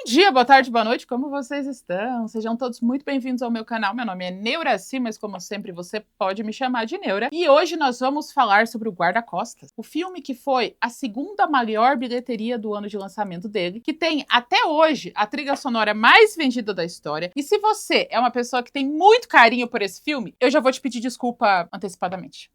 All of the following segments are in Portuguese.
dia, boa tarde, boa noite, como vocês estão? Sejam todos muito bem-vindos ao meu canal. Meu nome é Neuraci, mas como sempre você pode me chamar de Neura. E hoje nós vamos falar sobre o Guarda-Costas, o filme que foi a segunda maior bilheteria do ano de lançamento dele, que tem até hoje a trilha sonora mais vendida da história. E se você é uma pessoa que tem muito carinho por esse filme, eu já vou te pedir desculpa antecipadamente.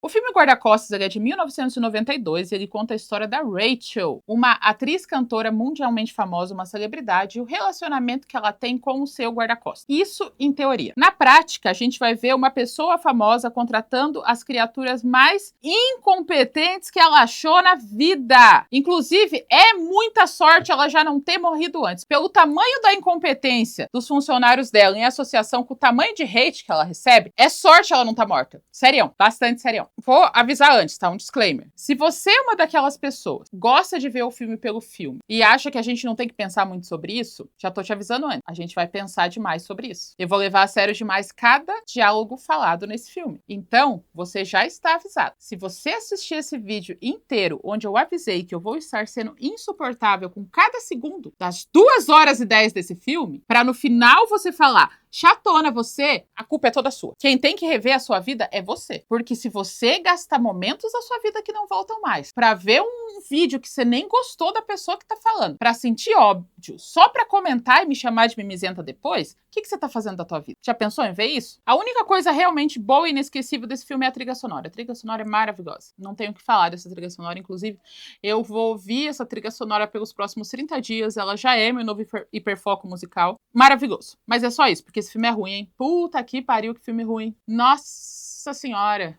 O filme Guarda-Costas é de 1992 e ele conta a história da Rachel, uma atriz cantora mundialmente famosa, uma celebridade, e o relacionamento que ela tem com o seu guarda-costas. Isso em teoria. Na prática, a gente vai ver uma pessoa famosa contratando as criaturas mais incompetentes que ela achou na vida. Inclusive, é muita sorte ela já não ter morrido antes. Pelo tamanho da incompetência dos funcionários dela em associação com o tamanho de hate que ela recebe, é sorte ela não tá morta. Serião, bastante serião. Vou avisar antes, tá? Um disclaimer. Se você é uma daquelas pessoas que gosta de ver o filme pelo filme e acha que a gente não tem que pensar muito sobre isso, já tô te avisando antes. A gente vai pensar demais sobre isso. Eu vou levar a sério demais cada diálogo falado nesse filme. Então, você já está avisado. Se você assistir esse vídeo inteiro, onde eu avisei que eu vou estar sendo insuportável com cada segundo das 2h10 desse filme, pra no final você falar: chatona você, a culpa é toda sua. Quem tem que rever a sua vida é você. Porque se você gastar momentos da sua vida que não voltam mais pra ver um vídeo que você nem gostou da pessoa que tá falando, pra sentir ódio, só pra comentar e me chamar de mimizenta depois, o que você tá fazendo da tua vida? Já pensou em ver isso? A única coisa realmente boa e inesquecível desse filme é a trilha sonora. A trilha sonora é maravilhosa. Não tenho o que falar dessa trilha sonora. Inclusive, eu vou ouvir essa trilha sonora pelos próximos 30 dias. Ela já é meu novo hiperfoco musical. Maravilhoso. Mas é só isso, porque esse filme é ruim, hein? Puta que pariu, que filme ruim. Nossa senhora.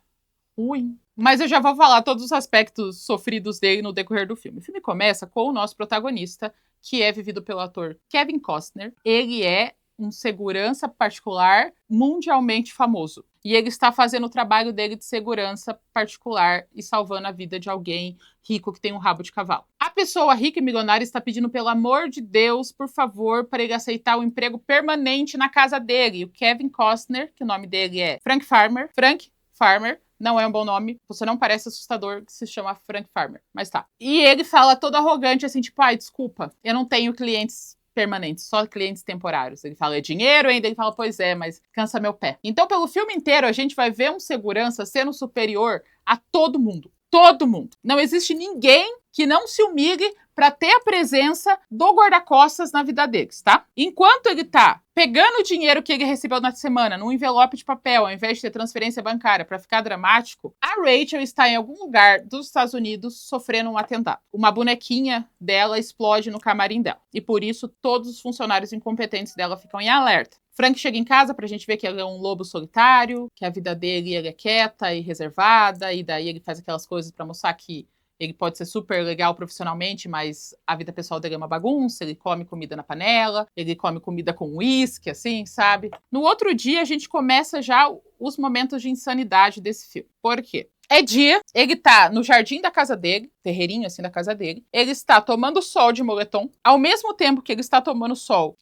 Ruim. Mas eu já vou falar todos os aspectos sofridos dele no decorrer do filme. O filme começa com o nosso protagonista, que é vivido pelo ator Kevin Costner. Ele é um segurança particular mundialmente famoso. E ele está fazendo o trabalho dele de segurança particular e salvando a vida de alguém rico que tem um rabo de cavalo. A pessoa rica e milionária está pedindo, pelo amor de Deus, por favor, para ele aceitar um emprego permanente na casa dele. E o Kevin Costner, que o nome dele é Frank Farmer, não é um bom nome, você não parece assustador que se chama Frank Farmer, mas tá. E ele fala todo arrogante, assim, tipo, ai, desculpa, eu não tenho clientes permanentes, só clientes temporários. Ele fala, é dinheiro ainda? Ele fala, pois é, mas cansa meu pé. Então, pelo filme inteiro, a gente vai ver um segurança sendo superior a todo mundo. Todo mundo. Não existe ninguém que não se humilhe para ter a presença do guarda-costas na vida deles, tá? Enquanto ele tá pegando o dinheiro que ele recebeu na semana num envelope de papel, ao invés de ter transferência bancária para ficar dramático, a Rachel está em algum lugar dos Estados Unidos sofrendo um atentado. Uma bonequinha dela explode no camarim dela. E por isso todos os funcionários incompetentes dela ficam em alerta. Frank chega em casa pra gente ver que ele é um lobo solitário, que a vida dele ele é quieta e reservada, e daí ele faz aquelas coisas pra mostrar que ele pode ser super legal profissionalmente, mas a vida pessoal dele é uma bagunça, ele come comida na panela, ele come comida com uísque, assim, sabe? No outro dia, a gente começa já os momentos de insanidade desse filme. Por quê? É dia, ele tá no jardim da casa dele, terreirinho assim da casa dele, ele está tomando sol de moletom, ao mesmo tempo que ele está tomando sol,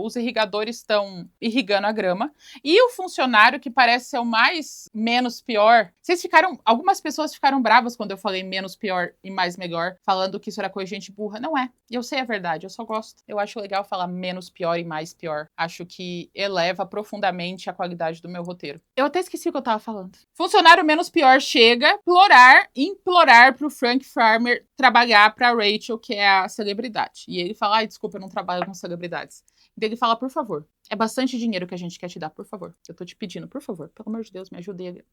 os irrigadores estão irrigando a grama, e o funcionário, que parece ser o menos pior, algumas pessoas ficaram bravas quando eu falei menos pior e mais melhor, falando que isso era coisa de gente burra. Não é, eu sei a verdade, eu só gosto. Eu acho legal falar menos pior e mais pior, acho que eleva profundamente a qualidade do meu roteiro. Eu até esqueci o que eu tava falando. Funcionário menos pior chega implorar pro Frank Farmer trabalhar pra Rachel, que é a celebridade. E ele fala, ai, desculpa, eu não trabalho com celebridades. Então ele fala, por favor, é bastante dinheiro que a gente quer te dar, por favor. Eu tô te pedindo, por favor, pelo amor de Deus, me ajude ele.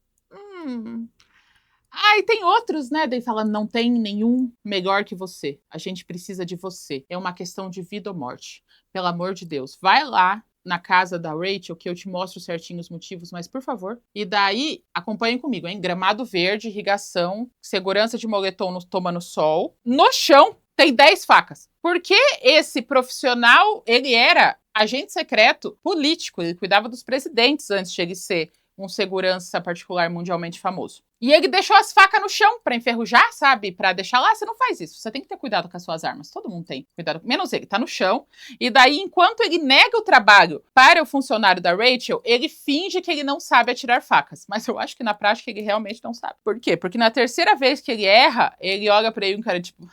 E tem outros, né? Daí fala, não tem nenhum melhor que você. A gente precisa de você. É uma questão de vida ou morte. Pelo amor de Deus, vai lá na casa da Rachel, que eu te mostro certinho os motivos, mas por favor. E daí, acompanhem comigo, hein? Gramado verde, irrigação, segurança de moletom tomando sol. No chão tem 10 facas. Porque esse profissional, ele era agente secreto político, ele cuidava dos presidentes antes de ele ser um segurança particular mundialmente famoso. E ele deixou as facas no chão pra enferrujar, sabe? Pra deixar lá. Você não faz isso. Você tem que ter cuidado com as suas armas. Todo mundo tem cuidado. Menos ele. Tá no chão. E daí, enquanto ele nega o trabalho para o funcionário da Rachel, ele finge que ele não sabe atirar facas. Mas eu acho que na prática ele realmente não sabe. Por quê? Porque na terceira vez que ele erra, ele olha pra ele e um cara tipo...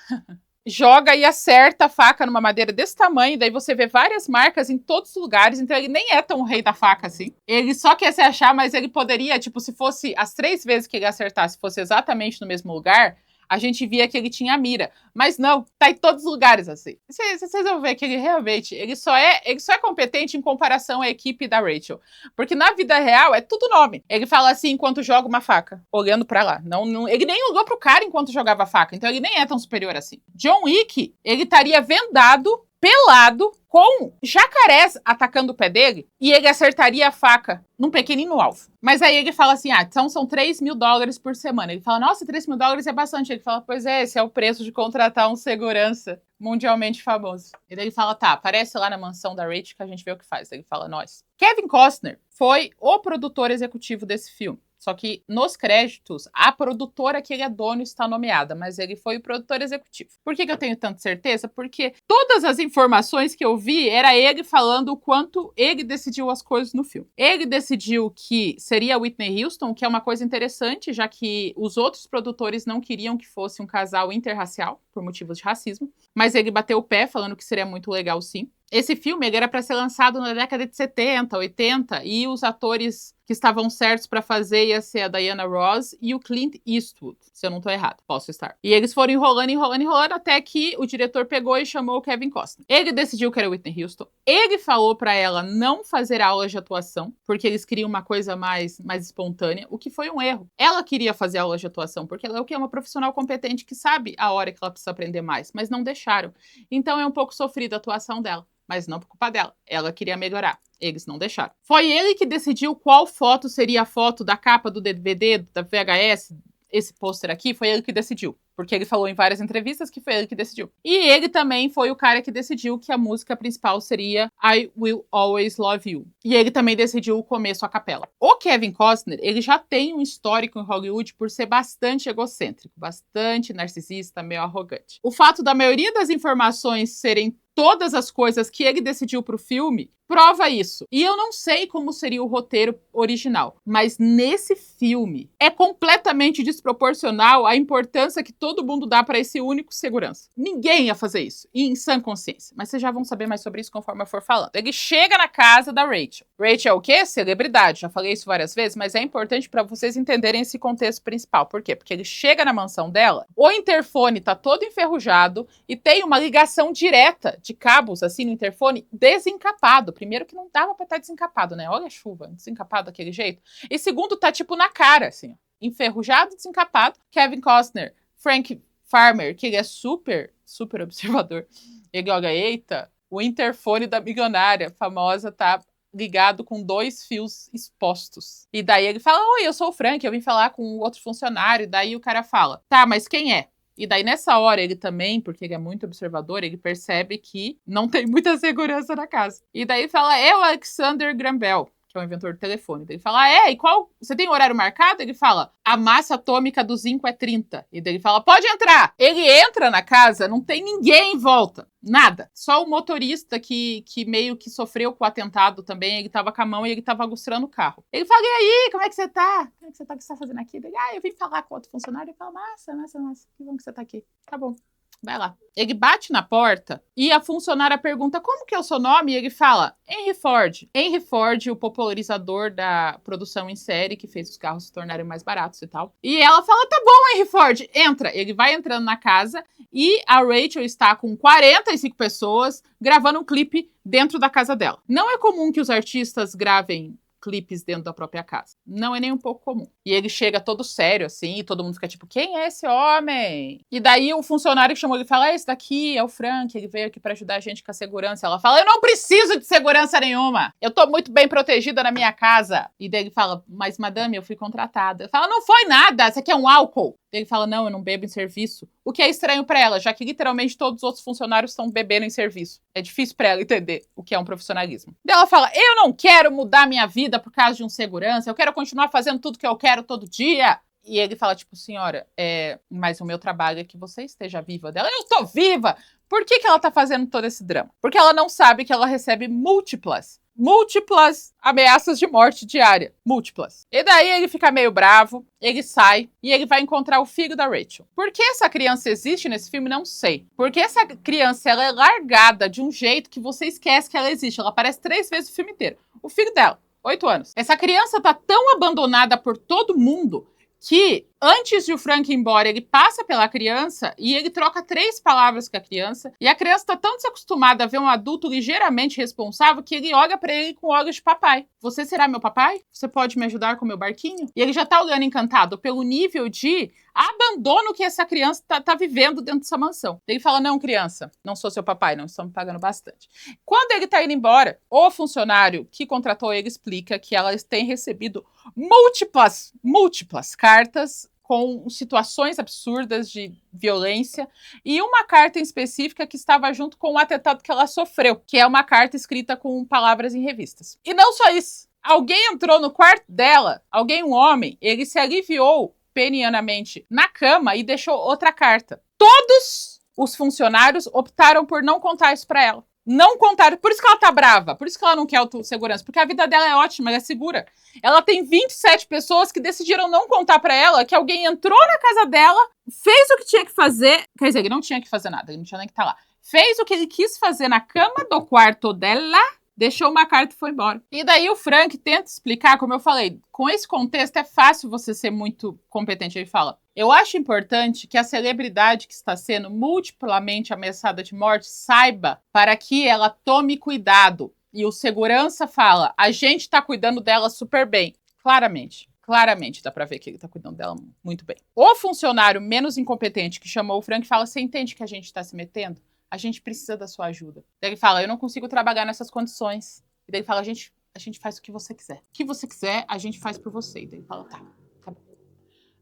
joga e acerta a faca numa madeira desse tamanho, daí você vê várias marcas em todos os lugares, então ele nem é tão rei da faca assim. Ele só quer se achar, mas ele poderia, tipo, se fosse as 3 vezes que ele acertasse, fosse exatamente no mesmo lugar, a gente via que ele tinha mira. Mas não, tá em todos os lugares assim. Vocês vão ver que ele realmente, ele só é competente em comparação à equipe da Rachel. Porque na vida real é tudo nome. Ele fala assim enquanto joga uma faca, olhando pra lá. Não, ele nem olhou pro cara enquanto jogava a faca, então ele nem é tão superior assim. John Wick, ele estaria vendado, pelado, com jacarés atacando o pé dele, e ele acertaria a faca num pequenino alvo. Mas aí ele fala assim, então são $3.000 por semana. Ele fala, nossa, $3.000 é bastante. Ele fala, pois é, esse é o preço de contratar um segurança mundialmente famoso. E daí ele fala, tá, aparece lá na mansão da Rachel que a gente vê o que faz. Ele fala, nós. Kevin Costner foi o produtor executivo desse filme. Só que nos créditos, a produtora que ele é dono está nomeada, mas ele foi o produtor executivo. Por que eu tenho tanta certeza? Porque todas as informações que eu vi era ele falando o quanto ele decidiu as coisas no filme. Ele decidiu que seria Whitney Houston, que é uma coisa interessante, já que os outros produtores não queriam que fosse um casal interracial, por motivos de racismo, mas ele bateu o pé falando que seria muito legal sim. Esse filme ele era para ser lançado na década de 70, 80, e os atores que estavam certos para fazer ia ser a Diana Ross e o Clint Eastwood, se eu não tô errado, posso estar. E eles foram enrolando, até que o diretor pegou e chamou o Kevin Costner. Ele decidiu que era Whitney Houston. Ele falou para ela não fazer aulas de atuação, porque eles queriam uma coisa mais espontânea, o que foi um erro. Ela queria fazer aulas de atuação, porque ela é o que? É uma profissional competente que sabe a hora que ela precisa aprender mais, mas não deixaram. Então é um pouco sofrida a atuação dela. Mas não por culpa dela. Ela queria melhorar. Eles não deixaram. Foi ele que decidiu qual foto seria a foto da capa do DVD, da VHS, esse pôster aqui, foi ele que decidiu. Porque ele falou em várias entrevistas que foi ele que decidiu. E ele também foi o cara que decidiu que a música principal seria I Will Always Love You. E ele também decidiu o começo a capela. O Kevin Costner, ele já tem um histórico em Hollywood por ser bastante egocêntrico, bastante narcisista, meio arrogante. O fato da maioria das informações serem todas as coisas que ele decidiu pro filme, prova isso. E eu não sei como seria o roteiro original, mas nesse filme é completamente desproporcional a importância que todo mundo dá para esse único segurança. Ninguém ia fazer isso, em sã consciência. Mas vocês já vão saber mais sobre isso conforme eu for falando. Ele chega na casa da Rachel. Rachel é o quê? Celebridade. Já falei isso várias vezes, mas é importante para vocês entenderem esse contexto principal. Por quê? Porque ele chega na mansão dela, o interfone tá todo enferrujado e tem uma ligação direta de cabos, assim, no interfone, desencapado. Primeiro que não dava pra estar desencapado, né? Olha a chuva, desencapado daquele jeito. E segundo, tá tipo na cara, assim, enferrujado, desencapado. Kevin Costner, Frank Farmer, que ele é super observador. Ele olha, eita, o interfone da milionária famosa tá ligado com 2 fios expostos. E daí ele fala, oi, eu sou o Frank, eu vim falar com outro funcionário. E daí o cara fala, tá, mas quem é? E daí, nessa hora, ele também, porque ele é muito observador, ele percebe que não tem muita segurança na casa. E daí fala, é o Alexander Graham Bell, que é o inventor do telefone. Daí ele fala, e qual? Você tem horário marcado? Ele fala, a massa atômica do zinco é 30. E daí ele fala, pode entrar! Ele entra na casa, não tem ninguém em volta. Nada. Só o motorista que meio que sofreu com o atentado também, ele tava com a mão e ele tava aguçando o carro. Ele fala, e aí, como é que você tá? Como é que você tá? O que você tá fazendo aqui? Ele, eu vim falar com outro funcionário. Ele fala, massa, que bom que você tá aqui. Tá bom. Vai lá. Ele bate na porta e a funcionária pergunta como que é o seu nome? E ele fala, Henry Ford. Henry Ford, o popularizador da produção em série, que fez os carros se tornarem mais baratos e tal. E ela fala, tá bom, Henry Ford, entra. Ele vai entrando na casa e a Rachel está com 45 pessoas gravando um clipe dentro da casa dela. Não é comum que os artistas gravem clipes dentro da própria casa. Não é nem um pouco comum. E ele chega todo sério, assim, e todo mundo fica tipo, quem é esse homem? E daí o funcionário que chamou ele fala, esse daqui é o Frank, ele veio aqui pra ajudar a gente com a segurança. Ela fala, eu não preciso de segurança nenhuma. Eu tô muito bem protegida na minha casa. E daí ele fala, mas madame, eu fui contratada. Eu falo, não foi nada, isso aqui é um álcool. Ele fala, não, eu não bebo em serviço. O que é estranho pra ela, já que literalmente todos os outros funcionários estão bebendo em serviço. É difícil pra ela entender o que é um profissionalismo. Daí ela fala, eu não quero mudar minha vida por causa de um segurança, eu quero continuar fazendo tudo que eu quero todo dia. E ele fala, tipo, senhora, mas o meu trabalho é que você esteja viva. Dela, eu tô viva! Por que ela tá fazendo todo esse drama? Porque ela não sabe que ela recebe múltiplas ameaças de morte diária. Múltiplas. E daí ele fica meio bravo, ele sai e ele vai encontrar o filho da Rachel. Por que essa criança existe nesse filme? Não sei. Porque essa criança, ela é largada de um jeito que você esquece que ela existe. Ela aparece 3 vezes o filme inteiro. O filho dela, 8 anos. Essa criança tá tão abandonada por todo mundo que antes de o Frank ir embora, ele passa pela criança e ele troca 3 palavras com a criança. E a criança tá tão desacostumada a ver um adulto ligeiramente responsável que ele olha pra ele com olhos de papai. Você será meu papai? Você pode me ajudar com meu barquinho? E ele já tá olhando encantado pelo nível de abandono que essa criança tá vivendo dentro dessa mansão. Ele fala, não, criança, não sou seu papai, não estão me pagando bastante. Quando ele tá indo embora, o funcionário que contratou ele explica que elas têm recebido múltiplas cartas com situações absurdas de violência e uma carta em específica que estava junto com o atentado que ela sofreu, que é uma carta escrita com palavras em revistas. E não só isso, alguém entrou no quarto dela, um homem, ele se aliviou penianamente na cama e deixou outra carta. Todos os funcionários optaram por não contar isso pra ela. Não contaram, por isso que ela tá brava, por isso que ela não quer autossegurança, porque a vida dela é ótima, ela é segura. Ela tem 27 pessoas que decidiram não contar pra ela que alguém entrou na casa dela, fez o que tinha que fazer, quer dizer, ele não tinha que fazer nada, ele não tinha nem que estar lá. Fez o que ele quis fazer na cama do quarto dela, deixou uma carta e foi embora. E daí o Frank tenta explicar, como eu falei, com esse contexto é fácil você ser muito competente. Ele fala, eu acho importante que a celebridade que está sendo multiplamente ameaçada de morte saiba para que ela tome cuidado. E o segurança fala, a gente tá cuidando dela super bem. Claramente dá pra ver que ele tá cuidando dela muito bem. O funcionário menos incompetente que chamou o Frank fala, você entende que a gente tá se metendo? A gente precisa da sua ajuda. Daí ele fala, eu não consigo trabalhar nessas condições. E daí ele fala, a gente faz o que você quiser. O que você quiser, a gente faz por você. E daí ele fala, tá bom.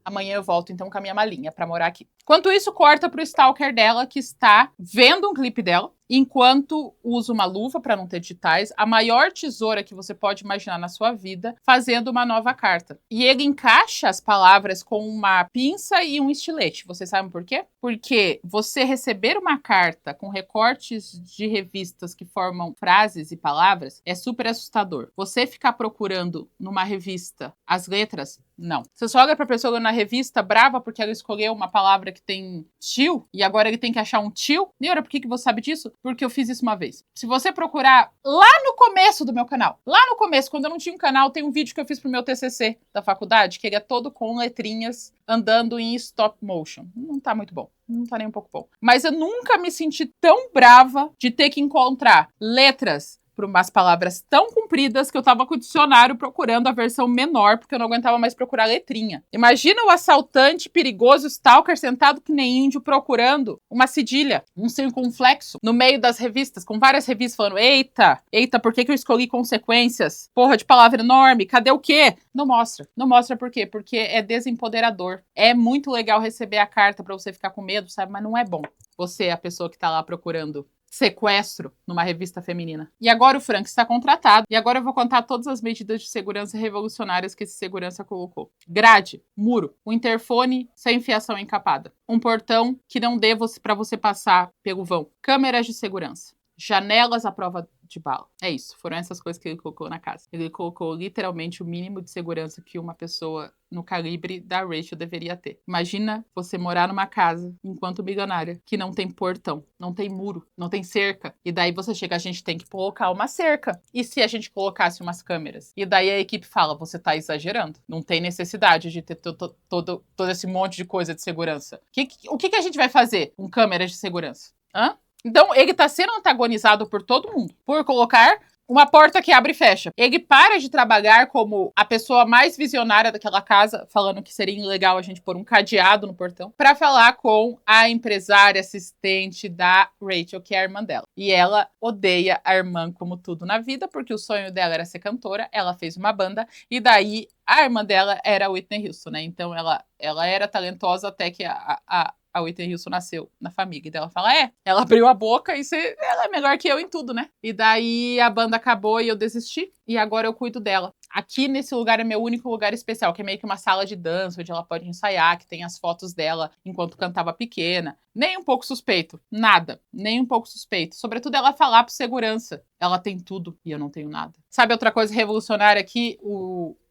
Amanhã eu volto então com a minha malinha pra morar aqui. Enquanto isso, corta pro stalker dela que está vendo um clipe dela, enquanto usa uma luva para não ter digitais, a maior tesoura que você pode imaginar na sua vida, fazendo uma nova carta. E ele encaixa as palavras com uma pinça e um estilete. Vocês sabem por quê? Porque você receber uma carta com recortes de revistas que formam frases e palavras é super assustador. Você ficar procurando numa revista as letras, não. Você só olha pra pessoa na revista brava porque ela escolheu uma palavra que tem tio e agora ele tem que achar um tio. Neura, por que você sabe disso? Porque eu fiz isso uma vez. Se você procurar lá no começo do meu canal, lá no começo, quando eu não tinha um canal, tem um vídeo que eu fiz pro meu TCC da faculdade, que ele é todo com letrinhas andando em stop motion. Não tá muito bom. Não tá nem um pouco bom. Mas eu nunca me senti tão brava de ter que encontrar letras por umas palavras tão compridas que eu tava com o dicionário procurando a versão menor, porque eu não aguentava mais procurar letrinha. Imagina o assaltante perigoso stalker sentado que nem índio procurando uma cedilha, um circunflexo, no meio das revistas, com várias revistas falando, eita, por que eu escolhi consequências? Porra de palavra enorme, cadê o quê? Não mostra. Não mostra por quê? Porque é desempoderador. É muito legal receber a carta pra você ficar com medo, sabe? Mas não é bom. Você é a pessoa que tá lá procurando sequestro numa revista feminina. E agora o Frank está contratado. E agora eu vou contar todas as medidas de segurança revolucionárias que esse segurança colocou. Grade, muro, um interfone sem fiação encapada, um portão que não dê para você passar pelo vão, câmeras de segurança, janelas à prova de bala. É isso, foram essas coisas que ele colocou na casa. Ele colocou literalmente o mínimo de segurança que uma pessoa no calibre da Rachel deveria ter. Imagina você morar numa casa, enquanto milionária, que não tem portão, não tem muro, não tem cerca. E daí você chega, a gente tem que colocar uma cerca. E se a gente colocasse umas câmeras? E daí a equipe fala, você tá exagerando. Não tem necessidade de ter todo esse monte de coisa de segurança. O que a gente vai fazer com câmeras de segurança? Hã? Então, ele tá sendo antagonizado por todo mundo. Por colocar uma porta que abre e fecha. Ele para de trabalhar como a pessoa mais visionária daquela casa, falando que seria legal a gente pôr um cadeado no portão, pra falar com a empresária assistente da Rachel, que é a irmã dela. E ela odeia a irmã como tudo na vida, porque o sonho dela era ser cantora, ela fez uma banda, e daí a irmã dela era a Whitney Houston, né? Então ela era talentosa até que a Whitney Houston nasceu na família. E daí ela fala, ela abriu a boca e ela é melhor que eu em tudo, né? E daí a banda acabou e eu desisti. E agora eu cuido dela. Aqui nesse lugar é meu único lugar especial, que é meio que uma sala de dança, onde ela pode ensaiar, que tem as fotos dela enquanto cantava pequena. Nem um pouco suspeito. Nada. Nem um pouco suspeito. Sobretudo ela falar pro segurança. Ela tem tudo e eu não tenho nada. Sabe outra coisa revolucionária aqui?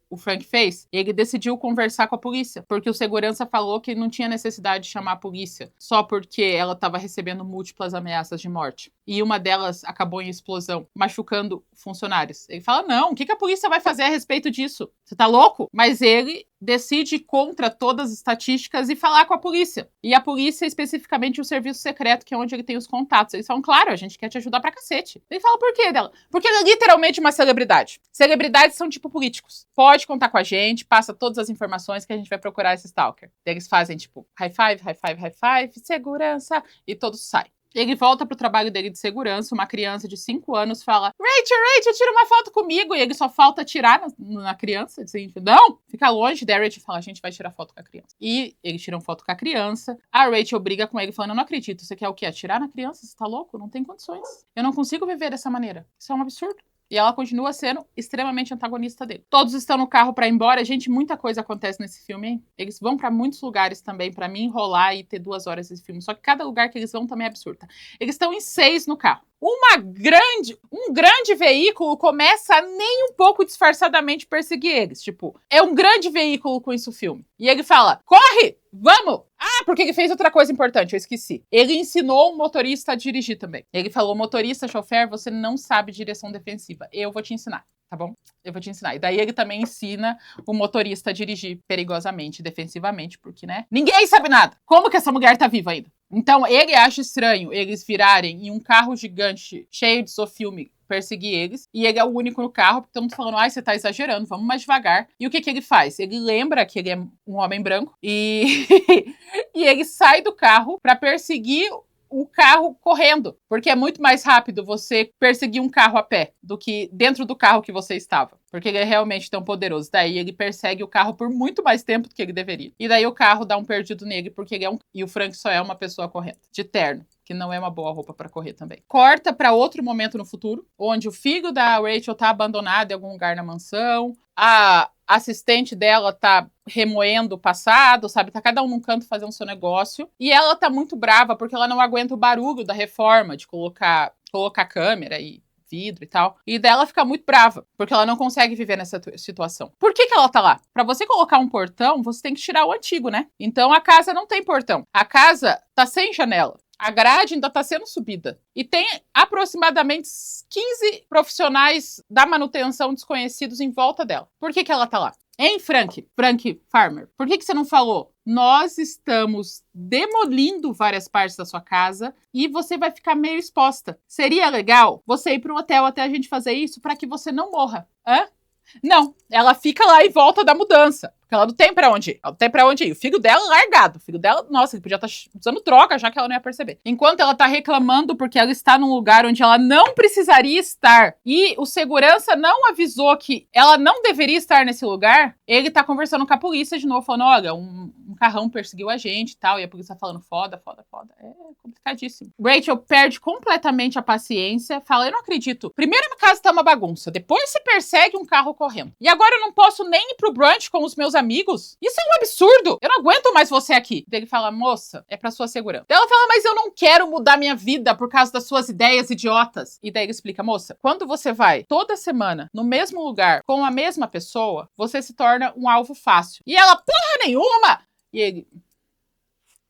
O Frank fez, ele decidiu conversar com a polícia, porque o segurança falou que não tinha necessidade de chamar a polícia, só porque ela estava recebendo múltiplas ameaças de morte. E uma delas acabou em explosão, machucando funcionários. Ele fala, não, o que a polícia vai fazer a respeito disso? Você tá louco? Mas ele decide ir contra todas as estatísticas e falar com a polícia. E a polícia, especificamente o serviço secreto, que é onde ele tem os contatos. Eles falam, claro, a gente quer te ajudar pra cacete. Ele fala, por quê dela? Porque ela é literalmente uma celebridade. Celebridades são tipo políticos. Pode contar com a gente, passa todas as informações que a gente vai procurar esse stalker. Eles fazem tipo, high five, high five, high five, segurança, e todos saem. Ele volta pro trabalho dele de segurança, uma criança de 5 anos fala, Rachel, tira uma foto comigo, e ele só falta tirar na criança, assim, não, fica longe, daí a Rachel fala, a gente vai tirar foto com a criança. E eles tiram foto com a criança, a Rachel briga com ele falando, eu não acredito, você quer o quê? Atirar na criança? Você tá louco? Não tem condições. Eu não consigo viver dessa maneira. Isso é um absurdo. E ela continua sendo extremamente antagonista dele. Todos estão no carro pra ir embora. Gente, muita coisa acontece nesse filme, hein? Eles vão pra muitos lugares também pra me enrolar e ter 2 horas desse filme. Só que cada lugar que eles vão também é absurdo. Eles estão em 6 no carro. Um grande veículo começa a nem um pouco disfarçadamente perseguir eles. Tipo, é um grande veículo com isso o filme. E ele fala, corre, vamos! Ah, porque ele fez outra coisa importante, eu esqueci. Ele ensinou um motorista a dirigir também. Ele falou, motorista, chofer, você não sabe direção defensiva. Eu vou te ensinar, tá bom? Eu vou te ensinar. E daí ele também ensina o motorista a dirigir perigosamente, defensivamente, porque, né? Ninguém sabe nada. Como que essa mulher tá viva ainda? Então, ele acha estranho eles virarem em um carro gigante cheio de sofilme perseguir eles, e ele é o único no carro, porque todo mundo falando, ai, você tá exagerando, vamos mais devagar. E o que ele faz? Ele lembra que ele é um homem branco, e e ele sai do carro pra perseguir o carro correndo, porque é muito mais rápido você perseguir um carro a pé do que dentro do carro que você estava, porque ele é realmente tão poderoso. Daí ele persegue o carro por muito mais tempo do que ele deveria. E daí o carro dá um perdido nele, porque ele é e o Frank só é uma pessoa correndo, de terno, que não é uma boa roupa pra correr também. Corta pra outro momento no futuro, onde o filho da Rachel tá abandonado em algum lugar na mansão, a assistente dela tá remoendo o passado, sabe? Tá cada um num canto fazendo seu negócio. E ela tá muito brava porque ela não aguenta o barulho da reforma, de colocar câmera e vidro e tal. E dela fica muito brava, porque ela não consegue viver nessa situação. Por que ela tá lá? Pra você colocar um portão, você tem que tirar o antigo, né? Então a casa não tem portão. A casa tá sem janela. A grade ainda está sendo subida. E tem aproximadamente 15 profissionais da manutenção desconhecidos em volta dela. Por que ela tá lá? Hein, Frank Farmer? Por que você não falou? Nós estamos demolindo várias partes da sua casa e você vai ficar meio exposta. Seria legal você ir para um hotel até a gente fazer isso para que você não morra. Hã? Não, ela fica lá em volta da mudança. Porque ela não tem pra onde ir. Ela não tem pra onde ir. O filho dela é largado. O filho dela, nossa, ele podia estar usando droga, já que ela não ia perceber. Enquanto ela tá reclamando porque ela está num lugar onde ela não precisaria estar e o segurança não avisou que ela não deveria estar nesse lugar, ele tá conversando com a polícia de novo, falando, olha, um carrão perseguiu a gente e tal. E a polícia falando, foda. É complicadíssimo. Rachel perde completamente a paciência, fala, eu não acredito. Primeiro a casa tá uma bagunça, depois se persegue um carro correndo. E agora eu não posso nem ir pro brunch com os meus amigos? Isso é um absurdo! Eu não aguento mais você aqui. Daí ele fala, moça, é pra sua segurança. Daí ela fala, mas eu não quero mudar minha vida por causa das suas ideias idiotas. E daí ele explica, moça, quando você vai toda semana no mesmo lugar com a mesma pessoa, você se torna um alvo fácil. E ela, porra nenhuma! E ele...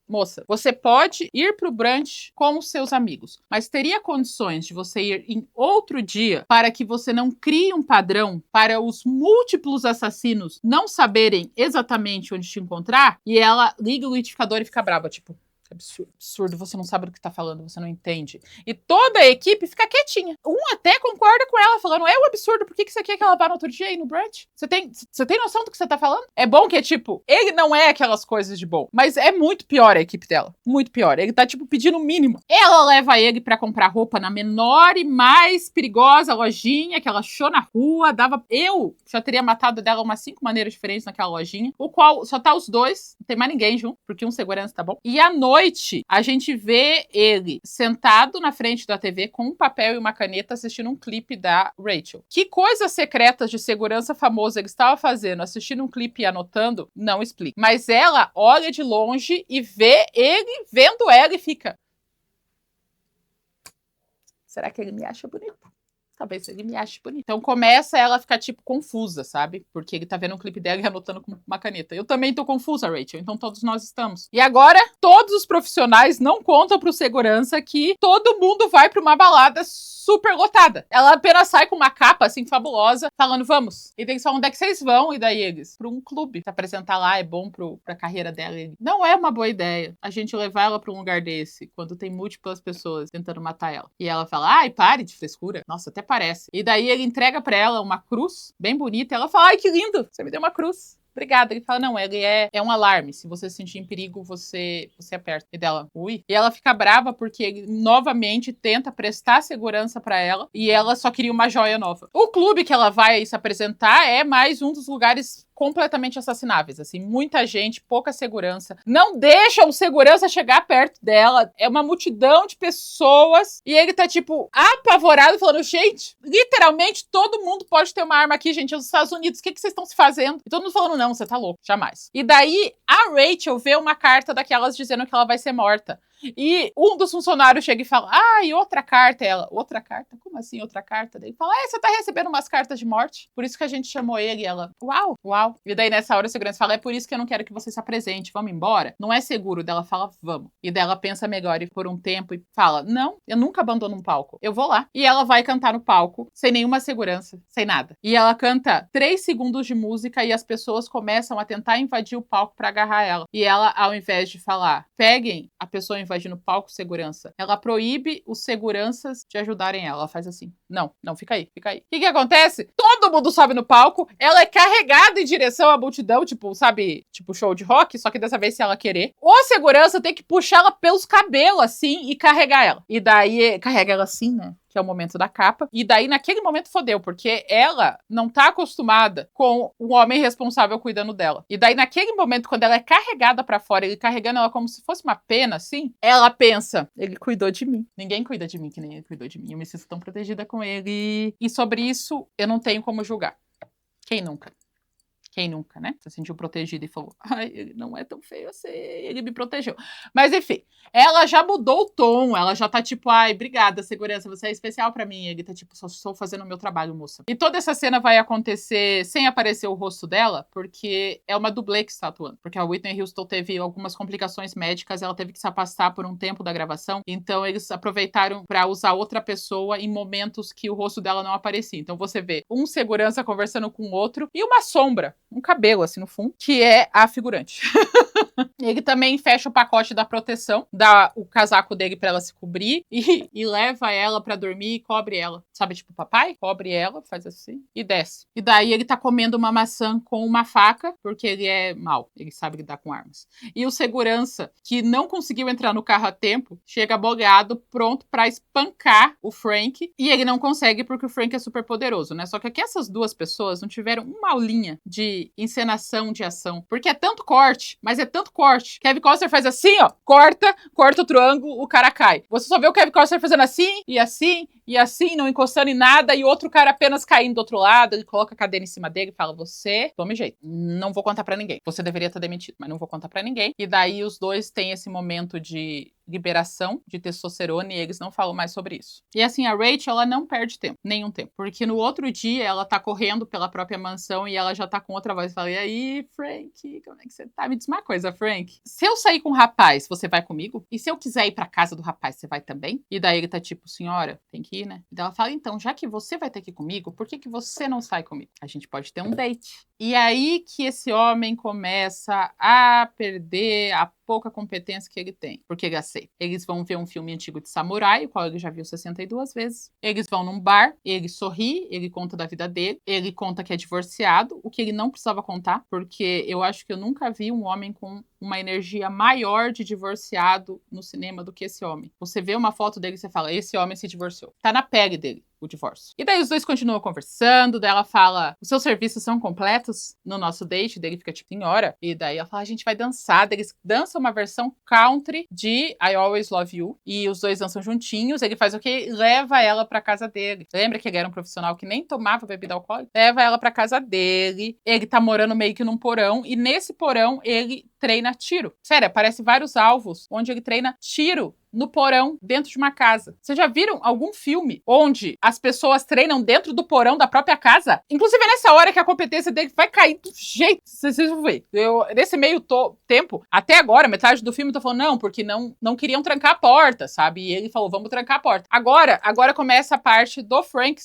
Moça, você pode ir pro brunch com os seus amigos, mas teria condições de você ir em outro dia para que você não crie um padrão para os múltiplos assassinos não saberem exatamente onde te encontrar? E ela liga o identificador e fica brava, tipo, Absurdo, absurdo, você não sabe do que tá falando, você não entende. E toda a equipe fica quietinha. Um até concorda com ela, falando, é um absurdo, por que você quer que ela vá no outro dia aí no brunch? Você tem noção do que você tá falando? É bom que é tipo, ele não é aquelas coisas de bom, mas é muito pior a equipe dela, muito pior. Ele tá tipo pedindo o mínimo. Ela leva ele pra comprar roupa na menor e mais perigosa lojinha que ela achou na rua, eu já teria matado dela umas 5 maneiras diferentes naquela lojinha, o qual só tá os dois, não tem mais ninguém junto, porque um segurança tá bom. E à noite, a gente vê ele sentado na frente da TV com um papel e uma caneta assistindo um clipe da Rachel. Que coisas secretas de segurança famosa ele estava fazendo, assistindo um clipe e anotando, não explica. Mas ela olha de longe e vê ele vendo ela e fica... Será que ele me acha bonito? Talvez ele me ache bonito. Então começa ela a ficar, tipo, confusa, sabe? Porque ele tá vendo um clipe dela e anotando com uma caneta. Eu também tô confusa, Rachel. Então todos nós estamos. E agora, todos os profissionais não contam pro segurança que todo mundo vai pra uma balada super lotada. Ela apenas sai com uma capa, assim, fabulosa, falando, vamos. E eles falam, onde é que vocês vão? E daí eles, pra um clube. Se apresentar lá é bom pra carreira dela. Não é uma boa ideia a gente levar ela pra um lugar desse, quando tem múltiplas pessoas tentando matar ela. E ela fala, ai, pare de frescura. Nossa, até parece. E daí ele entrega pra ela uma cruz bem bonita. E ela fala, ai, que lindo, você me deu uma cruz. Obrigada. Ele fala, não, ele é um alarme. Se você se sentir em perigo, você aperta. E dela, ui. E ela fica brava porque ele novamente tenta prestar segurança pra ela e ela só queria uma joia nova. O clube que ela vai se apresentar é mais um dos lugares completamente assassináveis, assim, muita gente, pouca segurança, não deixa o segurança chegar perto dela, é uma multidão de pessoas, e ele tá, tipo, apavorado, falando, gente, literalmente todo mundo pode ter uma arma aqui, gente, é os Estados Unidos, o que vocês estão se fazendo? E todo mundo falando, não, você tá louco, jamais. E daí, a Rachel vê uma carta daquelas dizendo que ela vai ser morta. E um dos funcionários chega e fala, e outra carta. Ela, outra carta? Como assim outra carta? Daí ele fala, você tá recebendo umas cartas de morte, por isso que a gente chamou ele. E ela, uau, uau. E daí nessa hora o segurança fala, é por isso que eu não quero que você se apresente, vamos embora? Não é seguro. Dela fala, vamos. E daí ela pensa melhor e por um tempo e fala, não, eu nunca abandono um palco, eu vou lá. E ela vai cantar no palco, sem nenhuma segurança, sem nada. E ela canta 3 segundos de música e as pessoas começam a tentar invadir o palco pra agarrar ela. E ela, ao invés de falar, peguem a pessoa invadindo o palco, segurança, ela proíbe os seguranças de ajudarem ela. Ela faz assim, não, fica aí, fica aí. O que acontece? Todo mundo sobe no palco, ela é carregada em direção à multidão, tipo, sabe, tipo show de rock, só que dessa vez se ela querer. O segurança tem que puxar ela pelos cabelos, assim, e carregar ela. E daí, carrega ela assim, né? Que é o momento da capa. E daí, naquele momento, fodeu, porque ela não tá acostumada com o homem responsável cuidando dela. E daí, naquele momento, quando ela é carregada pra fora, ele carregando ela como se fosse uma pena, assim, ela pensa, ele cuidou de mim. Ninguém cuida de mim que nem ele cuidou de mim. Eu me sinto tão protegida com ele. E sobre isso, eu não tenho como julgar. Quem nunca? Quem nunca, né? Se sentiu protegida e falou, ele não é tão feio assim, ele me protegeu. Mas enfim, ela já mudou o tom, ela já tá tipo, obrigada, segurança, você é especial pra mim. Ele tá tipo, só estou fazendo o meu trabalho, moça. E toda essa cena vai acontecer sem aparecer o rosto dela, porque é uma dublê que está atuando. Porque a Whitney Houston teve algumas complicações médicas, ela teve que se afastar por um tempo da gravação, então eles aproveitaram pra usar outra pessoa em momentos que o rosto dela não aparecia. Então você vê um segurança conversando com o outro e uma sombra, um cabelo assim no fundo, que é a figurante. Ele também fecha o pacote da proteção, dá o casaco dele pra ela se cobrir e leva ela pra dormir e cobre ela. Sabe, tipo, papai? Cobre ela, faz assim e desce. E daí ele tá comendo uma maçã com uma faca, porque ele é mau, ele sabe lidar com armas. E o segurança, que não conseguiu entrar no carro a tempo, chega bolhado, pronto pra espancar o Frank, e ele não consegue porque o Frank é super poderoso, né? Só que aqui essas duas pessoas não tiveram uma aulinha de encenação de ação, porque é tanto corte, mas é tanto corte. Kevin Costner faz assim, ó, corta outro ângulo, o cara cai. Você só vê o Kevin Costner fazendo assim, e assim, e assim, não encostando em nada, e outro cara apenas caindo do outro lado, ele coloca a cadeira em cima dele e fala, você, tome jeito, não vou contar pra ninguém. Você deveria estar demitido, mas não vou contar pra ninguém. E daí os dois têm esse momento de liberação de testosterona e eles não falam mais sobre isso. E assim, a Rachel, ela não perde tempo, nenhum tempo, porque no outro dia ela tá correndo pela própria mansão e ela já tá com outra voz. Fala, e aí, Frank, como é que você tá? Me diz uma coisa, Frank. Se eu sair com um rapaz, você vai comigo? E se eu quiser ir pra casa do rapaz, você vai também? E daí ele tá tipo, senhora, tem que aqui, né? E ela fala, então, já que você vai ter que ir comigo, por que você não sai comigo? A gente pode ter um date. E aí que esse homem começa a perder a pouca competência que ele tem. Porque ele aceita. Eles vão ver um filme antigo de samurai, o qual ele já viu 62 vezes. Eles vão num bar, ele sorri, ele conta da vida dele, ele conta que é divorciado, o que ele não precisava contar, porque eu acho que eu nunca vi um homem com uma energia maior de divorciado no cinema do que esse homem. Você vê uma foto dele e você fala, esse homem se divorciou. Tá na pele dele o divórcio. E daí os dois continuam conversando, daí ela fala, os seus serviços são completos no nosso date? Daí ele fica tipo, senhora. E daí ela fala, a gente vai dançar. Daí eles dançam uma versão country de I Always Love You. E os dois dançam juntinhos. Ele faz o quê? Leva ela pra casa dele. Lembra que ele era um profissional que nem tomava bebida alcoólica? Leva ela pra casa dele. Ele tá morando meio que num porão. E nesse porão ele treina tiro. Sério, aparece vários alvos onde ele treina tiro no porão, dentro de uma casa. Vocês já viram algum filme onde as pessoas treinam dentro do porão da própria casa? Inclusive é nessa hora que a competência dele vai cair do jeito. Vocês vão ver. Nesse meio tempo, até agora, metade do filme, eu tô falando, não, porque não queriam trancar a porta, sabe? E ele falou, vamos trancar a porta. Agora começa a parte do Frank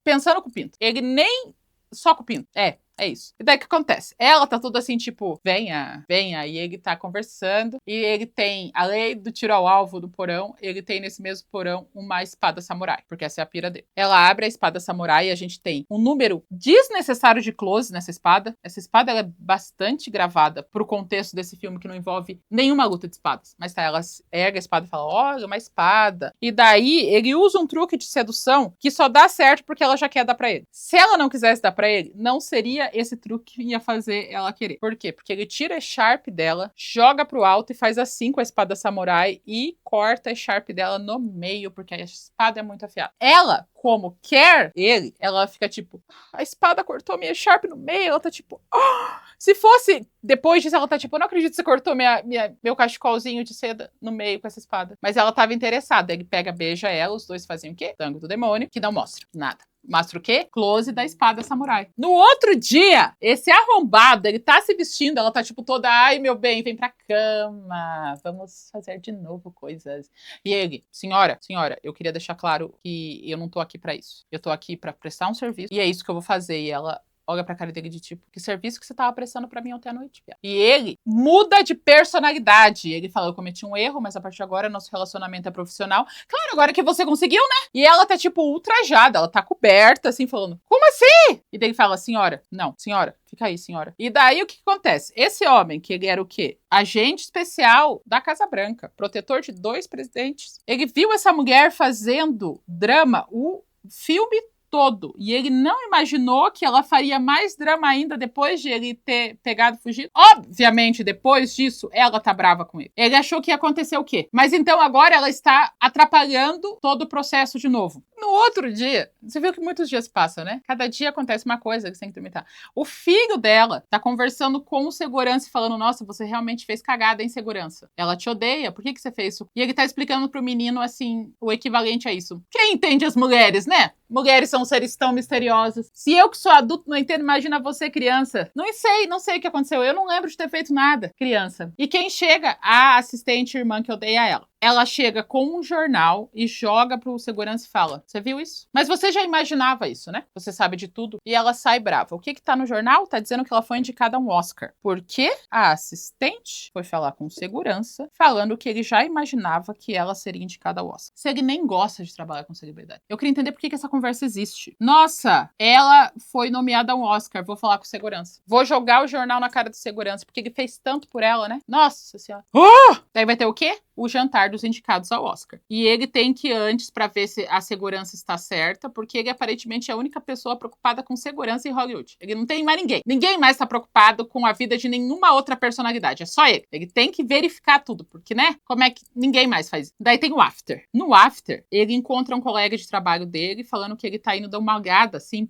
pensando com o pinto. Ele nem só com o pinto. É isso. E daí o que acontece? Ela tá toda assim, tipo, venha, venha. E ele tá conversando. E ele tem, além do tiro ao alvo do porão, ele tem nesse mesmo porão uma espada samurai. Porque essa é a pira dele. Ela abre a espada samurai e a gente tem um número desnecessário de close nessa espada. Essa espada, ela é bastante gravada pro contexto desse filme que não envolve nenhuma luta de espadas. Mas tá, ela ergue a espada e fala, olha, uma espada. E daí, ele usa um truque de sedução que só dá certo porque ela já quer dar pra ele. Se ela não quisesse dar pra ele, não seria esse truque que ia fazer ela querer. Por quê? Porque ele tira a Sharp dela, joga pro alto e faz assim com a espada samurai e corta a Sharp dela no meio, porque a espada é muito afiada. Ela, como quer ele, ela fica tipo, a espada cortou minha Sharp no meio, ela tá tipo, oh! Se fosse depois disso, ela tá tipo, eu não acredito que você cortou meu cachecolzinho de seda no meio com essa espada. Mas ela tava interessada, ele pega, beija ela, os dois fazem o quê? Tango do demônio, que não mostra nada. Mostra o quê? Close da espada samurai. No outro dia, esse arrombado, ele tá se vestindo, ela tá tipo toda, ai meu bem, vem pra cama, vamos fazer de novo coisas. E ele, senhora, eu queria deixar claro que eu não tô aqui pra isso. Eu tô aqui pra prestar um serviço e é isso que eu vou fazer. E ela olha pra cara dele de tipo, que serviço que você tava prestando pra mim ontem à noite, Pia? E ele muda de personalidade. Ele fala, eu cometi um erro, mas a partir de agora nosso relacionamento é profissional. Claro, agora que você conseguiu, né? E ela tá tipo ultrajada, ela tá coberta, assim, falando, como assim? E daí ele fala, senhora, não, senhora, fica aí, senhora. E daí o que acontece? Esse homem, que ele era o quê? Agente especial da Casa Branca, protetor de 2 presidentes. Ele viu essa mulher fazendo drama o filme todo. E ele não imaginou que ela faria mais drama ainda depois de ele ter pegado e fugido. Obviamente, depois disso, ela tá brava com ele. Ele achou que ia acontecer o quê? Mas então agora ela está atrapalhando todo o processo de novo. No outro dia, você viu que muitos dias passam, né? Cada dia acontece uma coisa que você tem que tramitar. O filho dela tá conversando com o segurança e falando, nossa, você realmente fez cagada em segurança. Ela te odeia, por que você fez isso? E ele tá explicando pro menino, assim, o equivalente a isso. Quem entende as mulheres, né? Mulheres são seres tão misteriosos. Se eu que sou adulto não entendo, imagina você criança. Não sei o que aconteceu. Eu não lembro de ter feito nada, criança. E quem chega? A assistente irmã que odeia ela. Ela chega com um jornal e joga pro segurança e fala, você viu isso? Mas você já imaginava isso, né? Você sabe de tudo. E ela sai brava. O que tá no jornal? Tá dizendo que ela foi indicada a um Oscar. Porque a assistente foi falar com o segurança, falando que ele já imaginava que ela seria indicada ao Oscar. Se ele nem gosta de trabalhar com celebridade. Eu queria entender por que essa conversa existe. Nossa, ela foi nomeada a um Oscar. Vou falar com o segurança. Vou jogar o jornal na cara do segurança, porque ele fez tanto por ela, né? Nossa senhora. Daí vai ter o quê? O jantar dos indicados ao Oscar. E ele tem que ir antes para ver se a segurança está certa, porque ele aparentemente é a única pessoa preocupada com segurança em Hollywood. Ele não tem mais ninguém. Ninguém mais está preocupado com a vida de nenhuma outra personalidade. É só ele. Ele tem que verificar tudo, porque, né? Como é que ninguém mais faz isso? Daí tem o after. No after, ele encontra um colega de trabalho dele falando que ele tá indo dar uma olhada, assim,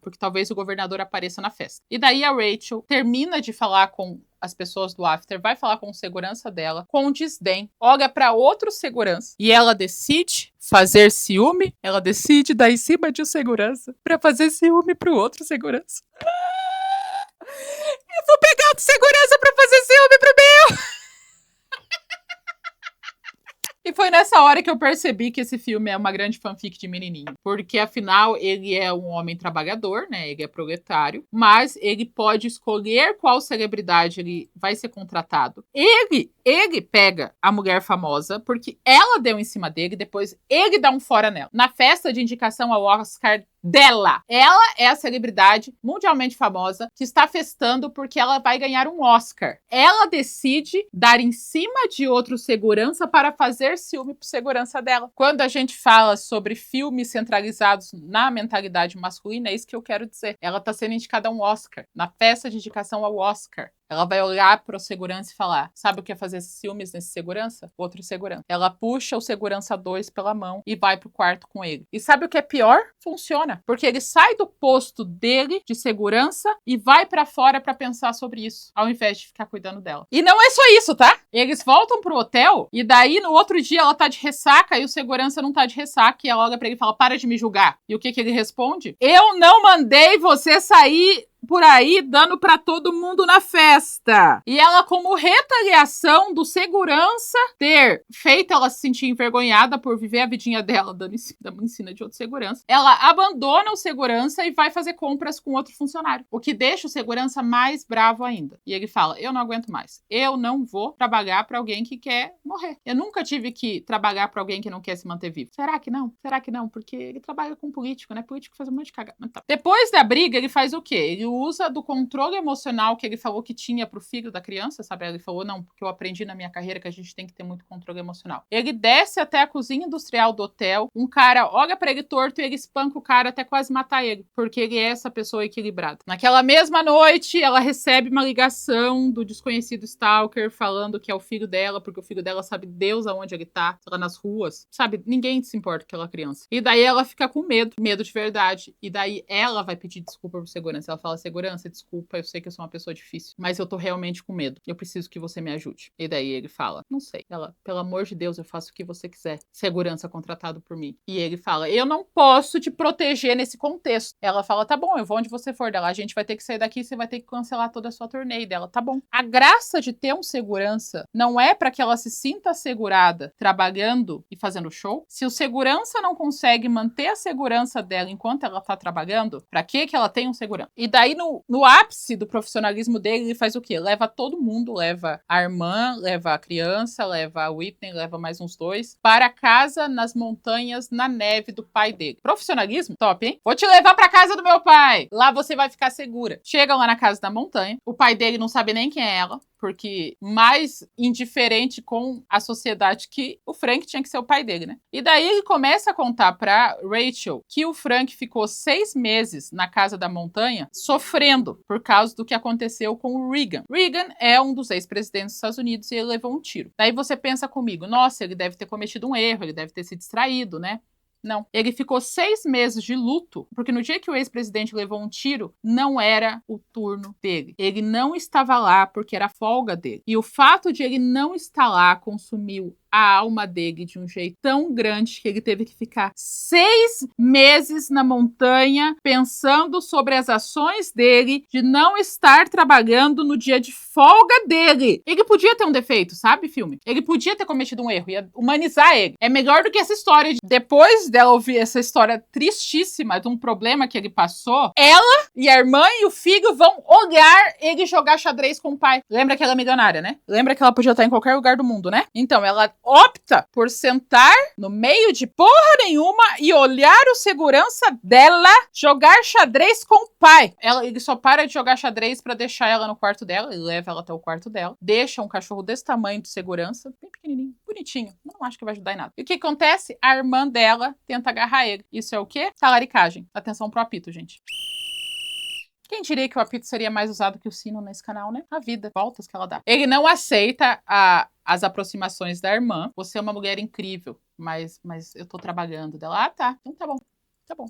porque talvez o governador apareça na festa. E daí a Rachel termina de falar com as pessoas do after, vai falar com o segurança dela, com desdém, olha para outro segurança e ela decide fazer ciúme, ela decide dar em cima de um segurança para fazer ciúme pro outro segurança. Eu vou pegar outro segurança para fazer ciúme pro meu! E foi nessa hora que eu percebi que esse filme é uma grande fanfic de menininho. Porque, afinal, ele é um homem trabalhador, né? Ele é proletário. Mas ele pode escolher qual celebridade ele vai ser contratado. Ele pega a mulher famosa porque ela deu em cima dele, depois ele dá um fora nela. Na festa de indicação ao Oscar dela. Ela é a celebridade mundialmente famosa que está festando porque ela vai ganhar um Oscar. Ela decide dar em cima de outro segurança para fazer ciúme pro segurança dela. Quando a gente fala sobre filmes centralizados na mentalidade masculina, é isso que eu quero dizer. Ela está sendo indicada a um Oscar. Na festa de indicação ao Oscar. Ela vai olhar pro segurança e falar: sabe o que é fazer ciúmes nesse segurança? Outro segurança. Ela puxa o segurança 2 pela mão e vai pro quarto com ele. E sabe o que é pior? Funciona. Porque ele sai do posto dele de segurança e vai pra fora pra pensar sobre isso, ao invés de ficar cuidando dela. E não é só isso, tá? Eles voltam pro hotel e daí no outro dia ela tá de ressaca e o segurança não tá de ressaca e ela olha pra ele e fala: para de me julgar. E o que ele responde? Eu não mandei você sair por aí dando pra todo mundo na festa. E ela, como retaliação do segurança ter feito ela se sentir envergonhada por viver a vidinha dela dando ensina de outro segurança, ela abandona o segurança e vai fazer compras com outro funcionário. O que deixa o segurança mais bravo ainda. E ele fala: eu não aguento mais. Eu não vou trabalhar pra alguém que quer morrer. Eu nunca tive que trabalhar pra alguém que não quer se manter vivo. Será que não? Será que não? Porque ele trabalha com político, né? Político faz um monte de cagada. Tá. Depois da briga, ele faz o quê? Ele usa do controle emocional que ele falou que tinha pro filho da criança, sabe? Ele falou: não, porque eu aprendi na minha carreira que a gente tem que ter muito controle emocional. Ele desce até a cozinha industrial do hotel, um cara olha pra ele torto e ele espanca o cara até quase matar ele, porque ele é essa pessoa equilibrada. Naquela mesma noite, ela recebe uma ligação do desconhecido stalker falando que é o filho dela, porque o filho dela sabe Deus aonde ele tá, lá nas ruas, sabe? Ninguém se importa com aquela criança. E daí ela fica com medo de verdade. E daí ela vai pedir desculpa pro segurança. Ela fala: segurança, desculpa, eu sei que eu sou uma pessoa difícil, mas eu tô realmente com medo. Eu preciso que você me ajude. E daí ele fala: não sei. Ela: pelo amor de Deus, eu faço o que você quiser. Segurança contratado por mim. E ele fala: eu não posso te proteger nesse contexto. Ela fala: tá bom, eu vou onde você for. Dela: a gente vai ter que sair daqui, você vai ter que cancelar toda a sua turnê. Dela: tá bom. A graça de ter um segurança não é para que ela se sinta segurada trabalhando e fazendo show. Se o segurança não consegue manter a segurança dela enquanto ela tá trabalhando, pra que ela tem um segurança? E daí no ápice do profissionalismo dele, ele faz o quê? Leva todo mundo, leva a irmã, leva a criança, leva a Whitney, leva mais uns 2, para casa nas montanhas, na neve do pai dele. Profissionalismo? Top, hein? Vou te levar pra casa do meu pai. Lá você vai ficar segura. Chega lá na casa da montanha, o pai dele não sabe nem quem é ela, porque mais indiferente com a sociedade que o Frank tinha que ser o pai dele, né? E daí ele começa a contar pra Rachel que o Frank ficou 6 meses na casa da montanha sofrendo por causa do que aconteceu com o Reagan. Reagan é um dos ex-presidentes dos Estados Unidos e ele levou um tiro. Daí você pensa comigo: nossa, ele deve ter cometido um erro, ele deve ter se distraído, né? Não. Ele ficou 6 meses de luto, porque no dia que o ex-presidente levou um tiro, não era o turno dele. Ele não estava lá porque era folga dele. E o fato de ele não estar lá consumiu a alma dele de um jeito tão grande que ele teve que ficar 6 meses na montanha pensando sobre as ações dele de não estar trabalhando no dia de folga dele. Ele podia ter um defeito, sabe, filme? Ele podia ter cometido um erro, ia humanizar ele. É melhor do que essa história de, depois dela ouvir essa história tristíssima de um problema que ele passou, ela e a irmã e o filho vão olhar ele jogar xadrez com o pai. Lembra que ela é milionária, né? Lembra que ela podia estar em qualquer lugar do mundo, né? Então, ela opta por sentar no meio de porra nenhuma e olhar o segurança dela jogar xadrez com o pai. Ele só para de jogar xadrez pra deixar ela no quarto dela, ele leva ela até o quarto dela, deixa um cachorro desse tamanho de segurança, bem pequenininho, bonitinho, não acho que vai ajudar em nada. E o que acontece? A irmã dela tenta agarrar ele. Isso é o quê? Talaricagem. Atenção pro apito, gente. Quem diria que o apito seria mais usado que o sino nesse canal, né? A vida, voltas que ela dá. Ele não aceita as aproximações da irmã. Você é uma mulher incrível, mas eu tô trabalhando dela. Ah, tá. Então tá bom. Tá bom.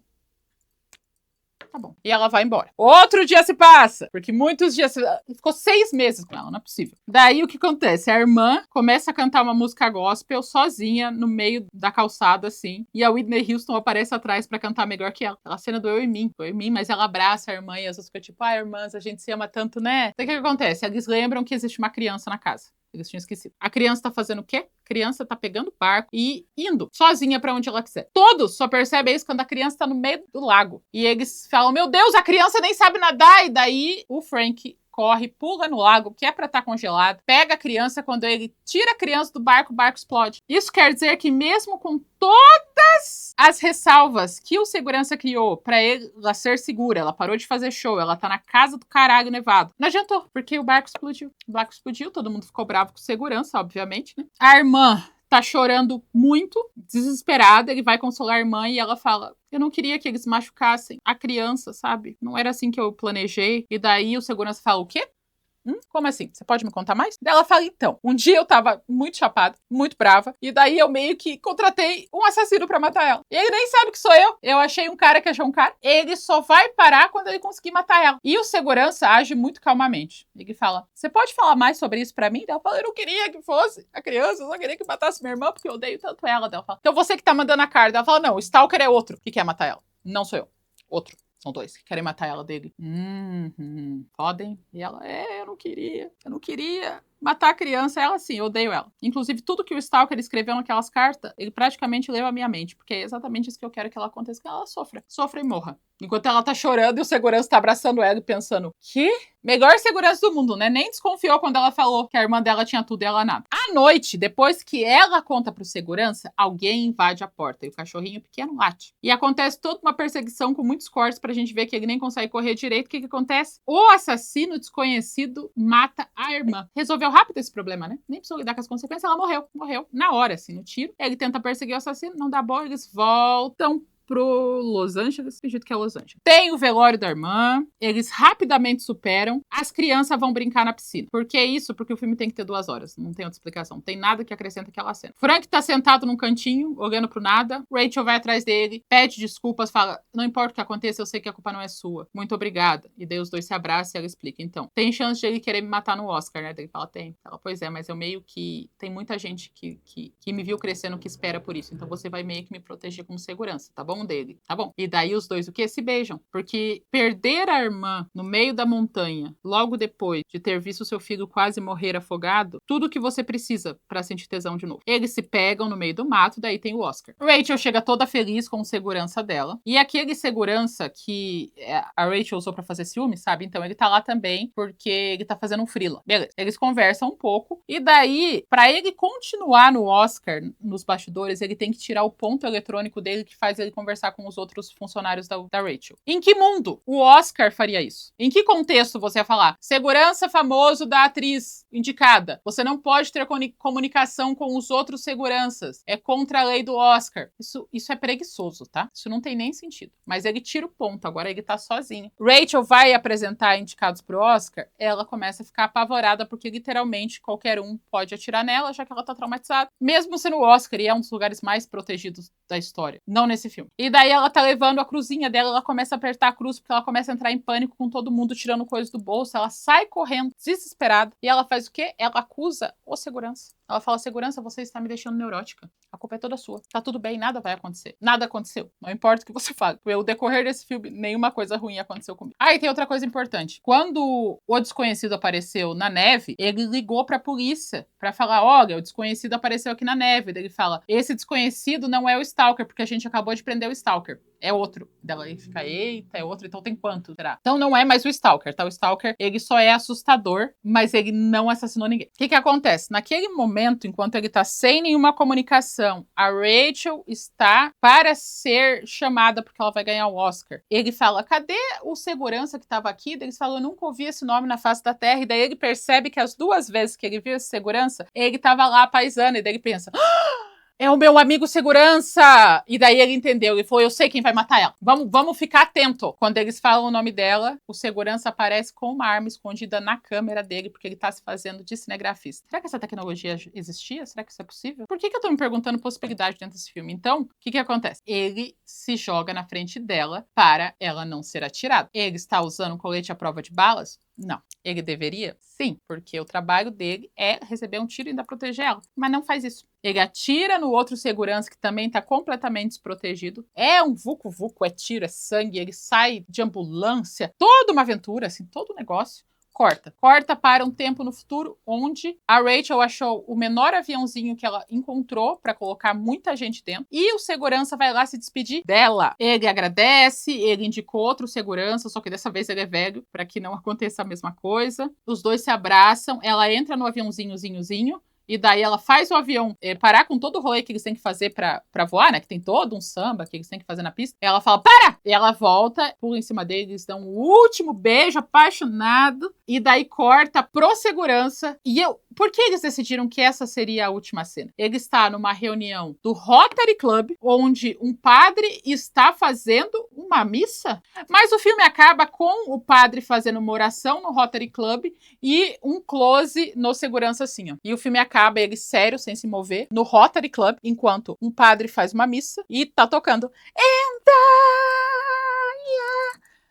Tá bom. E ela vai embora. Outro dia se passa, porque muitos dias... Ficou 6 meses com ela, não é possível. Daí o que acontece? A irmã começa a cantar uma música gospel sozinha no meio da calçada, assim. E a Whitney Houston aparece atrás pra cantar melhor que ela. Aquela cena do Eu e Mim. Eu e Mim, mas ela abraça a irmã e as outras ficam tipo: irmãs, a gente se ama tanto, né? Então o que acontece? Eles lembram que existe uma criança na casa. Eles tinham esquecido. A criança tá fazendo o quê? A criança tá pegando o barco e indo sozinha pra onde ela quiser. Todos só percebem isso quando a criança tá no meio do lago. E eles falam, meu Deus, a criança nem sabe nadar. E daí o Frank corre, pula no lago, que é pra estar congelado, pega a criança, quando ele tira a criança do barco, o barco explode. Isso quer dizer que mesmo com todas as ressalvas que o segurança criou pra ela ser segura, ela parou de fazer show, ela tá na casa do caralho nevado, não adiantou, porque o barco explodiu. O barco explodiu, todo mundo ficou bravo com segurança, obviamente, né? A irmã tá chorando muito, desesperada, ele vai consolar a irmã e ela fala, eu não queria que eles machucassem a criança, sabe? Não era assim que eu planejei. E daí o segurança fala, o quê? Como assim? Você pode me contar mais? Daí ela fala, então, um dia eu tava muito chapada, muito brava, e daí eu meio que contratei um assassino pra matar ela. E ele nem sabe que sou eu. Eu achei um cara que achou um cara. Ele só vai parar quando ele conseguir matar ela. E o segurança age muito calmamente. Ele fala, você pode falar mais sobre isso pra mim? Daí ela fala, eu não queria que fosse a criança, eu só queria que matasse minha irmã, porque eu odeio tanto ela. Daí ela fala, então você que tá mandando a cara. Daí ela fala, não, o Stalker é outro que quer matar ela. Não sou eu. Outro. São dois que querem matar ela dele. Podem? E ela, eu não queria. Eu não queria matar a criança. Ela, sim, eu odeio ela. Inclusive, tudo que o Stalker escreveu naquelas cartas, ele praticamente leu a minha mente. Porque é exatamente isso que eu quero que ela aconteça. Que ela sofra. Sofra e morra. Enquanto ela tá chorando e o segurança tá abraçando ela e pensando, que? Melhor segurança do mundo, né? Nem desconfiou quando ela falou que a irmã dela tinha tudo e ela nada. À noite, depois que ela conta pro segurança, alguém invade a porta e o cachorrinho pequeno late. E acontece toda uma perseguição com muitos cortes pra gente ver que ele nem consegue correr direito. O que acontece? O assassino desconhecido mata a irmã. Resolveu rápido esse problema, né? Nem precisou lidar com as consequências, ela morreu. Morreu na hora, assim, no tiro. Ele tenta perseguir o assassino, não dá bom, eles voltam pro Los Angeles, acredito que é Los Angeles. Tem o velório da irmã, eles rapidamente superam, as crianças vão brincar na piscina. Por que isso? Porque o filme tem que ter 2 horas, não tem outra explicação, não tem nada que acrescenta aquela cena. Frank tá sentado num cantinho, olhando pro nada, Rachel vai atrás dele, pede desculpas, fala, não importa o que aconteça, eu sei que a culpa não é sua, muito obrigada. E daí os dois se abraçam e ela explica, então, tem chance de ele querer me matar no Oscar, né? Daí ele fala, tem. Ela, pois é, mas eu meio que, tem muita gente que me viu crescendo que espera por isso, então você vai meio que me proteger como segurança, tá bom? Dele, tá bom? E daí os dois o quê? Se beijam. Porque perder a irmã no meio da montanha, logo depois de ter visto seu filho quase morrer afogado, tudo que você precisa pra sentir tesão de novo. Eles se pegam no meio do mato, daí tem o Oscar. Rachel chega toda feliz com o segurança dela. E aquele segurança que a Rachel usou pra fazer ciúme, sabe? Então ele tá lá também porque ele tá fazendo um freela. Beleza. Eles conversam um pouco. E daí, pra ele continuar no Oscar, nos bastidores, ele tem que tirar o ponto eletrônico dele que faz ele conversar com os outros funcionários da Rachel. Em que mundo o Oscar faria isso? Em que contexto você ia falar? Segurança famoso da atriz indicada. Você não pode ter comunicação com os outros seguranças. É contra a lei do Oscar. Isso é preguiçoso, tá? Isso não tem nem sentido. Mas ele tira o ponto, agora ele tá sozinho. Rachel vai apresentar indicados pro Oscar, ela começa a ficar apavorada porque literalmente qualquer um pode atirar nela, já que ela tá traumatizada. Mesmo sendo o Oscar, e é um dos lugares mais protegidos da história. Não nesse filme. E daí ela tá levando a cruzinha dela, ela começa a apertar a cruz porque ela começa a entrar em pânico com todo mundo tirando coisas do bolso, ela sai correndo, desesperada, e ela faz o quê? Ela acusa o segurança. Ela fala, segurança, você está me deixando neurótica. A culpa é toda sua. Tá tudo bem, nada vai acontecer. Nada aconteceu. Não importa o que você fale. Pelo decorrer desse filme, nenhuma coisa ruim aconteceu comigo. Ah, e tem outra coisa importante. Quando o desconhecido apareceu na neve, ele ligou pra polícia pra falar, olha, o desconhecido apareceu aqui na neve. Daí ele fala, esse desconhecido não é o Stalker, porque a gente acabou de prender o Stalker. É outro. Daí ele fica, eita, é outro, então tem quanto, será? Então não é mais o Stalker, tá? O Stalker, ele só é assustador, mas ele não assassinou ninguém. O que acontece? Naquele momento, enquanto ele tá sem nenhuma comunicação, a Rachel está para ser chamada porque ela vai ganhar o Oscar. Ele fala, cadê o segurança que tava aqui? Daí eles falam, eu nunca ouvi esse nome na face da terra. E daí ele percebe que as 2 vezes que ele viu esse segurança, ele tava lá paisando. E daí ele pensa, é o meu amigo segurança! E daí ele entendeu, ele falou, eu sei quem vai matar ela. Vamos ficar atento. Quando eles falam o nome dela, o segurança aparece com uma arma escondida na câmera dele, porque ele tá se fazendo de cinegrafista. Será que essa tecnologia existia? Será que isso é possível? Por que eu tô me perguntando possibilidade dentro desse filme? Então, o que acontece? Ele se joga na frente dela para ela não ser atirada. Ele está usando um colete à prova de balas? Não. Ele deveria? Sim, porque o trabalho dele é receber um tiro e ainda proteger ela. Mas não faz isso. Ele atira no outro segurança que também tá completamente desprotegido. É um vucu-vucu, é tiro, é sangue, ele sai de ambulância. Toda uma aventura, assim, todo um negócio. Corta para um tempo no futuro, onde a Rachel achou o menor aviãozinho que ela encontrou para colocar muita gente dentro, e o segurança vai lá se despedir dela. Ele agradece, ele indicou outro segurança, só que dessa vez ele é velho, para que não aconteça a mesma coisa. Os dois se abraçam, ela entra no aviãozinhozinho, e daí ela faz o avião parar com todo o rolê que eles têm que fazer pra voar, né? Que tem todo um samba que eles têm que fazer na pista. Ela fala, para! E ela volta, pula em cima deles, dão um último beijo apaixonado. E daí corta pro segurança. Por que eles decidiram que essa seria a última cena? Ele está numa reunião do Rotary Club, onde um padre está fazendo uma missa. Mas o filme acaba com o padre fazendo uma oração no Rotary Club e um close no segurança assim, ó. E o filme acaba, ele sério, sem se mover, no Rotary Club, enquanto um padre faz uma missa e tá tocando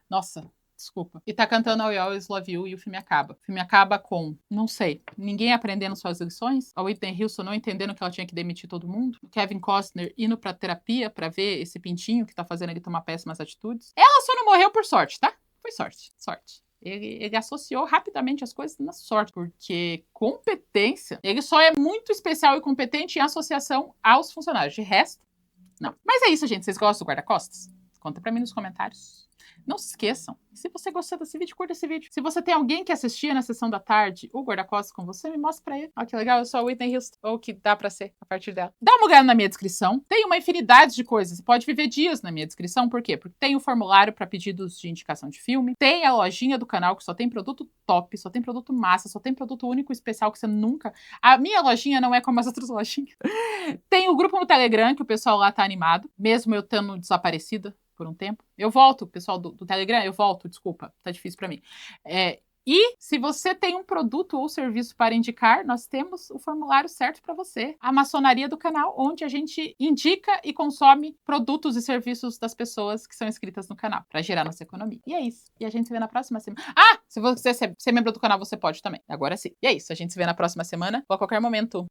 Nossa, desculpa. E tá cantando I Always Love You e o filme acaba. O filme acaba com, não sei, ninguém aprendendo suas lições, a Whitney Houston não entendendo que ela tinha que demitir todo mundo, o Kevin Costner indo pra terapia pra ver esse pintinho que tá fazendo ele tomar péssimas atitudes. Ela só não morreu por sorte, tá? Foi sorte. Ele associou rapidamente as coisas na sorte, porque competência, ele só é muito especial e competente em associação aos funcionários. De resto, não. Mas é isso, gente. Vocês gostam do guarda-costas? Conta pra mim nos comentários. Não se esqueçam, se você gostou desse vídeo, curta esse vídeo. Se você tem alguém que assistia na sessão da tarde o guarda-costas com você, me mostra pra ele. Olha que legal, eu sou a Whitney Houston, ou que dá pra ser a partir dela. Dá uma olhada na minha descrição, tem uma infinidade de coisas. Você pode viver dias na minha descrição, por quê? Porque tem o formulário pra pedidos de indicação de filme, tem a lojinha do canal que só tem produto top, só tem produto massa, só tem produto único especial que você nunca... A minha lojinha não é como as outras lojinhas. Tem o grupo no Telegram, que o pessoal lá tá animado, mesmo eu estando desaparecida por um tempo. Eu volto, pessoal do Telegram, eu volto, desculpa, tá difícil pra mim. E se você tem um produto ou serviço para indicar, nós temos o formulário certo para você. A maçonaria do canal, onde a gente indica e consome produtos e serviços das pessoas que são inscritas no canal, para gerar nossa economia. E é isso. E a gente se vê na próxima semana. Ah, se você ser membro do canal, você pode também. Agora sim. E é isso. A gente se vê na próxima semana ou a qualquer momento.